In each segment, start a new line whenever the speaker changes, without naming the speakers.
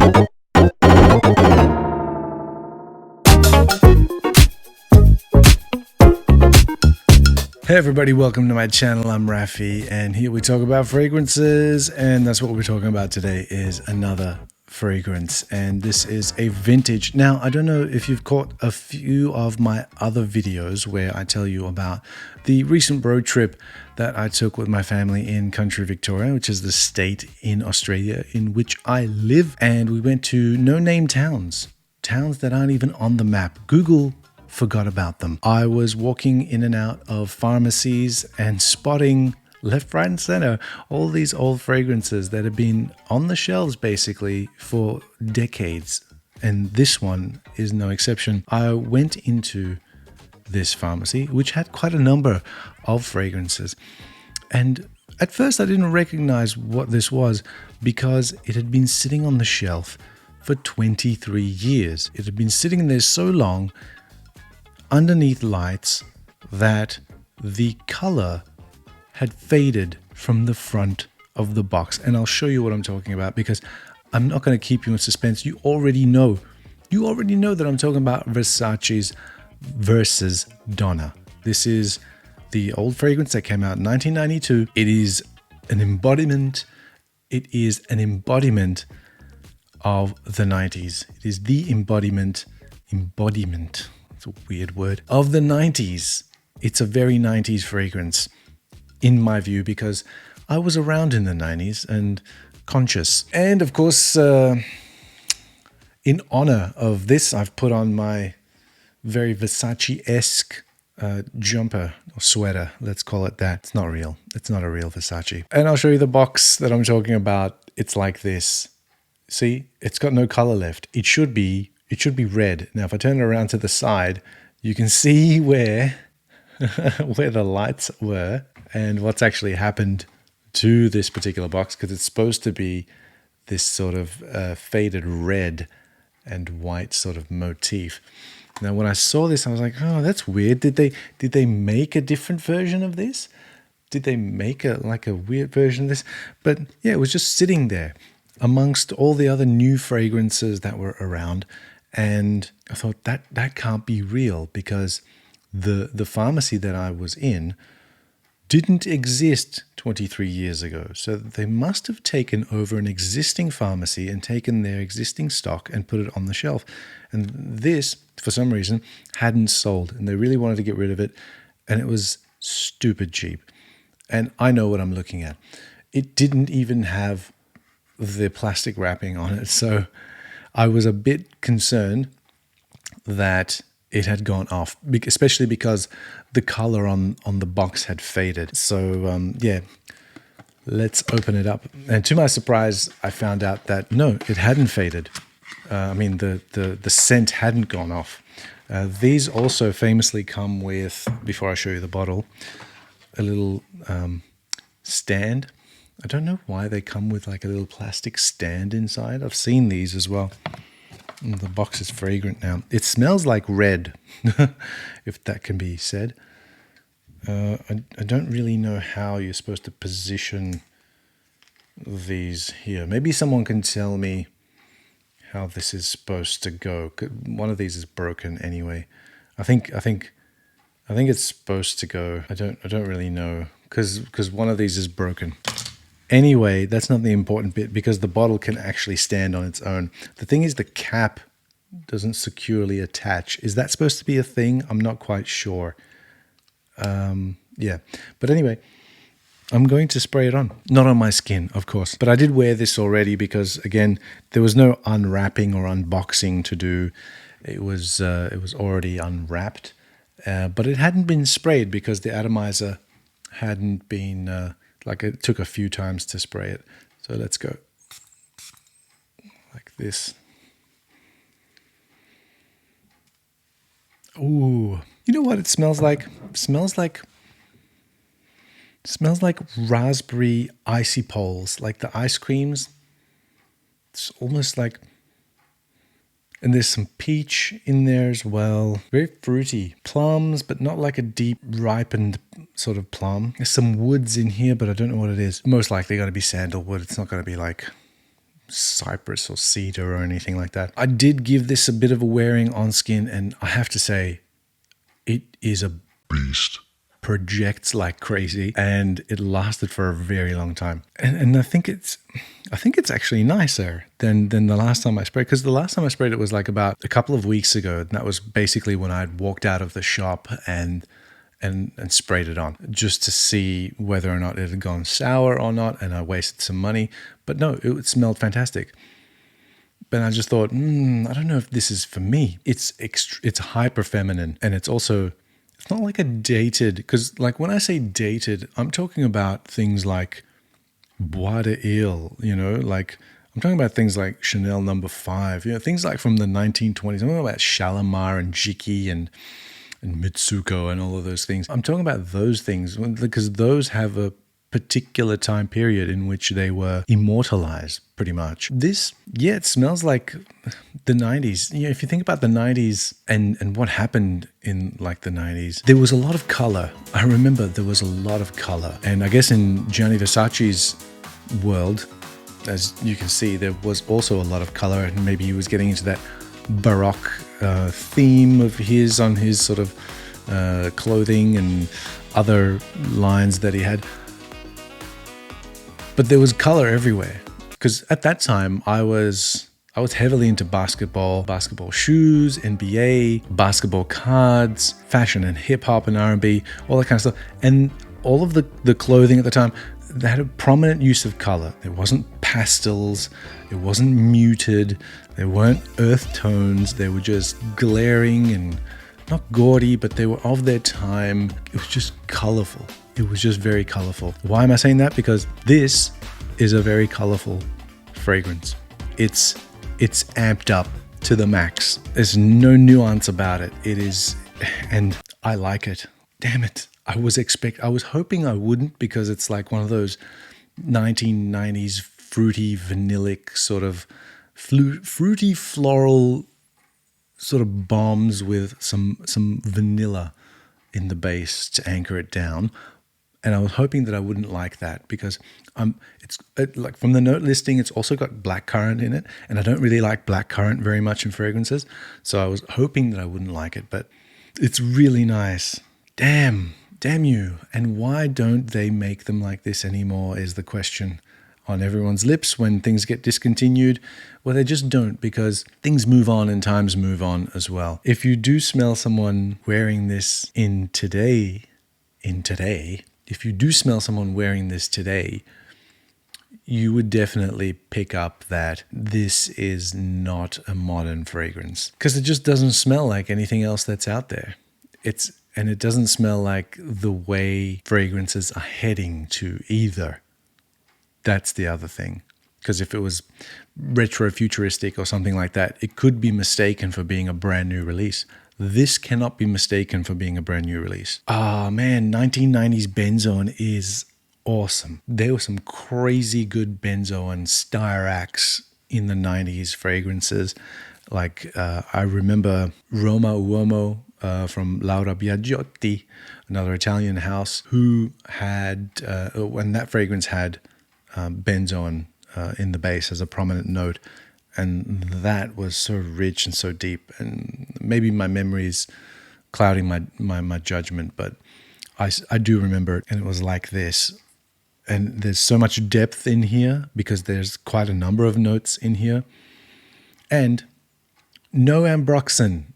Hey everybody, welcome to my channel. I'm Rafi, and here we talk about fragrances, and that's what we're talking about today is another fragrance, and this is a vintage. Now, I don't know if you've caught a few of my other videos where I tell you about the recent road trip that I took with my family in country Victoria, which is the state in Australia in which I live, and we went to no-name towns that aren't even on the map. Google forgot about them. I was walking in and out of pharmacies and spotting left, right, and center all these old fragrances that have been on the shelves basically for decades. And this one is no exception. I went into this pharmacy, which had quite a number of fragrances. And at first I didn't recognize what this was because it had been sitting on the shelf for 23 years. It had been sitting there so long underneath lights that the color had faded from the front of the box. And I'll show you what I'm talking about because I'm not going to keep you in suspense. You already know that I'm talking about Versace's Versus Donna. This is the old fragrance that came out in 1992. It is an embodiment. It is an embodiment of the 90s. It is the embodiment. It's a weird word. Of the 90s. It's a very 90s fragrance, in my view, because I was around in the 90s and conscious. And of course, in honor of this, I've put on my very Versace-esque jumper or sweater. Let's call it that. It's not real. It's not a real Versace. And I'll show you the box that I'm talking about. It's like this. See, it's got no color left. It should be red. Now, if I turn it around to the side, you can see where the lights were and what's actually happened to this particular box, because it's supposed to be this sort of faded red and white sort of motif. Now, when I saw this, I was like, oh, that's weird. Did they make a different version of this? Did they make a weird version of this? But yeah, it was just sitting there amongst all the other new fragrances that were around. And I thought that can't be real because the pharmacy that I was in didn't exist 23 years ago. So they must have taken over an existing pharmacy and taken their existing stock and put it on the shelf. And this, for some reason, hadn't sold and they really wanted to get rid of it. And it was stupid cheap. And I know what I'm looking at. It didn't even have the plastic wrapping on it. So I was a bit concerned that it had gone off, especially because the color on the box had faded. So yeah, let's open it up. And to my surprise, I found out that no, it hadn't faded. I mean, the scent hadn't gone off. These also famously come with, before I show you the bottle, a little stand. I don't know why they come with like a little plastic stand inside. I've seen these as well. And the box is fragrant now. It smells like red, if that can be said. I don't really know how you're supposed to position these here. Maybe someone can tell me how this is supposed to go. One of these is broken anyway. I think it's supposed to go. I don't really know because one of these is broken. Anyway, that's not the important bit because the bottle can actually stand on its own. The thing is the cap doesn't securely attach. Is that supposed to be a thing? I'm not quite sure. Yeah, but anyway, I'm going to spray it on. Not on my skin, of course, but I did wear this already because, again, there was no unwrapping or unboxing to do. It was already unwrapped, but it hadn't been sprayed because the atomizer hadn't been... like it took a few times to spray it. So let's go like this. Ooh, you know what it smells like? It smells like raspberry icy poles, like the ice creams. It's almost like, and there's some peach in there as well. Very fruity. Plums, but not like a deep ripened sort of plum. There's some woods in here, but I don't know what it is. Most likely going to be sandalwood. It's not going to be like cypress or cedar or anything like that. I did give this a bit of a wearing on skin, and I have to say, it is a beast. Projects like crazy, and it lasted for a very long time. And I think it's actually nicer than the last time I sprayed, because the last time I sprayed it was like about a couple of weeks ago, and that was basically when I'd walked out of the shop and sprayed it on just to see whether or not it had gone sour or not, and I wasted some money. But no, it smelled fantastic. But I just thought, I don't know if this is for me. It's hyper feminine, and it's not like a dated, because like when I say dated, I'm talking about things like Bois d'Ile, like I'm talking about things like Chanel No. 5, things like from the 1920s. I'm talking about Shalimar and Jicky and Mitsouko and all of those things. I'm talking about those things because those have a particular time period in which they were immortalized, pretty much. This, it smells like the 90s. If you think about the 90s and what happened in like the 90s, there was a lot of color. I remember there was a lot of color. And I guess in Gianni Versace's world, as you can see, there was also a lot of color, and maybe he was getting into that Baroque theme of his on his sort of clothing and other lines that he had. But there was color everywhere, because at that time I was heavily into basketball shoes, NBA, basketball cards, fashion and hip hop and R&B, all that kind of stuff. And all of the clothing at the time, they had a prominent use of color. There wasn't pastels, it wasn't muted, there weren't earth tones. They were just glaring and not gaudy, but they were of their time. It was just colorful. It was just very colorful. Why am I saying that? Because this is a very colorful fragrance. It's amped up to the max. There's no nuance about it. It is, and I like it. Damn it. I was hoping I wouldn't, because it's like one of those 1990s fruity, vanillic sort of fruity floral sort of bombs with some vanilla in the base to anchor it down. And I was hoping that I wouldn't like that, because it's like from the note listing, it's also got blackcurrant in it, and I don't really like blackcurrant very much in fragrances. So I was hoping that I wouldn't like it, but it's really nice. Damn you. And why don't they make them like this anymore is the question on everyone's lips when things get discontinued. Well, they just don't, because things move on and times move on as well. If you do smell someone wearing this if you do smell someone wearing this today, you would definitely pick up that this is not a modern fragrance, because it just doesn't smell like anything else that's out there. And it doesn't smell like the way fragrances are heading to either. That's the other thing. Because if it was retro-futuristic or something like that, it could be mistaken for being a brand new release. This cannot be mistaken for being a brand new release. Ah, man, 1990s Benzoin is awesome. There was some crazy good Benzoin Styrax in the 90s fragrances. Like I remember Roma Uomo from Laura Biagiotti, another Italian house, who had, when that fragrance had benzoin in the base as a prominent note. And that was so rich and so deep. And maybe my memory is clouding my judgment, but I do remember it. And it was like this. And there's so much depth in here because there's quite a number of notes in here. And no ambroxan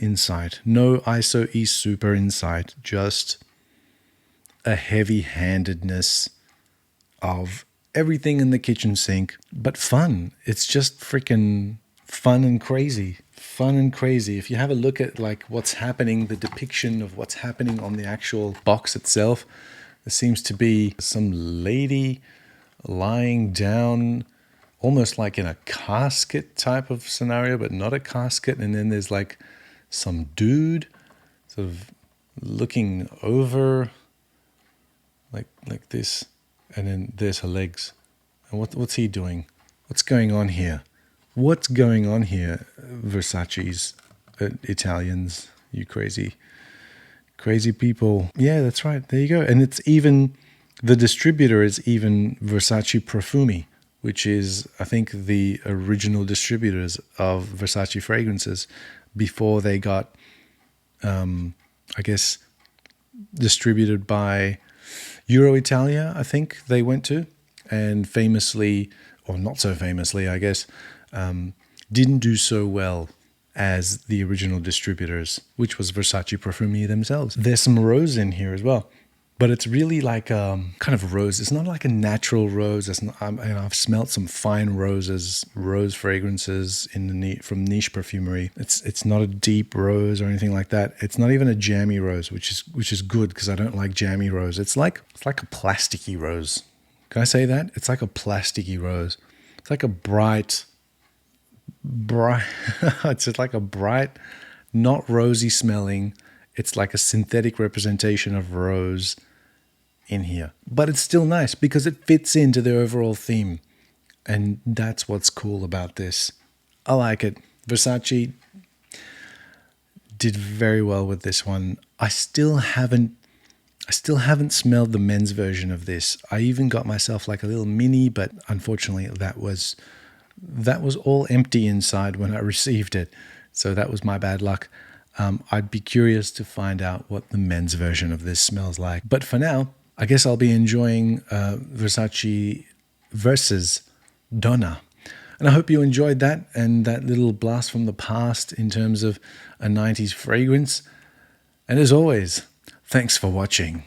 in sight. No ISO E Super in sight. Just a heavy-handedness of everything in the kitchen sink, but fun. It's just freaking fun and crazy. Fun and crazy. If you have a look at like what's happening, the depiction of what's happening on the actual box itself, there seems to be some lady lying down almost like in a casket type of scenario, but not a casket. And then there's like some dude sort of looking over like this. And then there's her legs. And what's he doing? What's going on here? What's going on here, Versace's Italians, you crazy people. Yeah, that's right. There you go. And it's even, the distributor is even Versace Profumi, which is, I think, the original distributors of Versace fragrances before they got, I guess, distributed by Euroitalia, I think they went to, and famously, or not so famously, I guess, didn't do so well as the original distributors, which was Versace Profumi themselves. There's some rose in here as well, but it's really like kind of rose. It's not like a natural rose. It's not, I've smelt some fine roses, rose fragrances from niche perfumery. It's not a deep rose or anything like that. It's not even a jammy rose, which is good because I don't like jammy rose. It's like a plasticky rose. Can I say that? It's like a plasticky rose. It's like a bright, it's just like a bright, not rosy smelling. It's like a synthetic representation of rose in here. But it's still nice because it fits into the overall theme. And that's what's cool about this. I like it. Versace did very well with this one. I still haven't smelled the men's version of this. I even got myself like a little mini, but unfortunately that was all empty inside when I received it. So that was my bad luck. I'd be curious to find out what the men's version of this smells like. But for now, I guess I'll be enjoying Versace Versus Donna. And I hope you enjoyed that and that little blast from the past in terms of a 90s fragrance. And as always, thanks for watching.